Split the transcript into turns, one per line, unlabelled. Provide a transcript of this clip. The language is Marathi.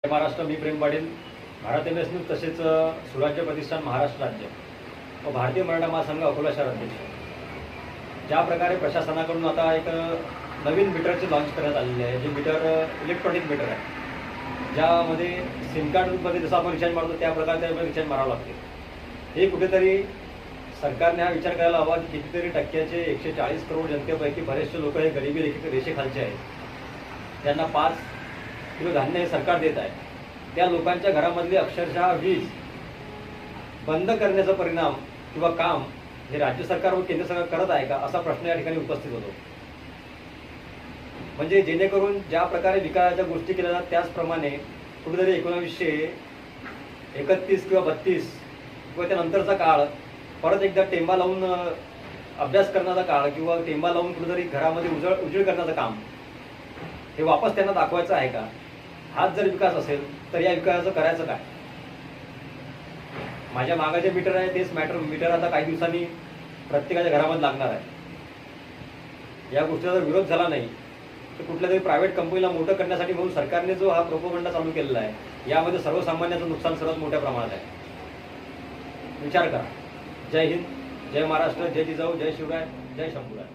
महाराष्ट्र, मी Prem Patil, Bharat M S news तसेच सुराज्य प्रतिष्ठान महाराष्ट्र राज्य व भारतीय मराठा महासंघ अकोला शहर अध्यक्ष। ज्या प्रकारे प्रशासनाकडून आता एक नवीन मीटरचे लॉन्च करण्यात आलेले आहे, जे मीटर इलेक्ट्रॉनिक मीटर आहे, ज्यामध्ये सिम कार्डमध्ये जसं आपण रिचार्ज मारतो त्या प्रकारे त्यामध्ये रिचार्ज मारावं लागते। हे कुठेतरी सरकारने हा विचार करायला हवा की कितीतरी टक्क्याचे 140 करोड जनतेपैकी बरेचसे लोक हे गरिबी रेषेखालचे आहेत, त्यांना 5 किलो धान्य हे सरकार देत आहे। त्या लोकांच्या घरामधली अक्षरशः वीज बंद करण्याचा परिणाम किंवा काम हे राज्य सरकार व केंद्र सरकार करत आहे का, असा प्रश्न या ठिकाणी उपस्थित होतो। म्हणजे जेणेकरून ज्या प्रकारे विकासाच्या गोष्टी केल्या जातात त्याचप्रमाणे कुठेतरी 1931 किंवा 32 किंवा त्यानंतरचा काळ परत एकदा टेंबा लावून अभ्यास करण्याचा काळ किंवा टेंबा लावून कुठेतरी घरामध्ये उजेड करण्याचं काम हे वापस त्यांना दाखवायचं आहे का? हाच जर विकास असेल तर या विकासाचं करायचं काय? माझ्या मागे जे मीटर आहे तेच मीटर आता काही दिवसांनी प्रत्येकाच्या घरामध्ये लागणार आहे। या गोष्टीचा जर विरोध झाला नाही तर कुठल्या तरी प्रायव्हेट कंपनीला मोठं करण्यासाठी म्हणून सरकारने जो हा प्रोपोगंडा चालू केलेला आहे, यामध्ये सर्वसामान्यांचं नुकसान सर्वात मोठ्या प्रमाणात आहे। विचार करा। जय हिंद, जय महाराष्ट्र, जय जिजाऊ, जय शिवराय, जय शंभूराय।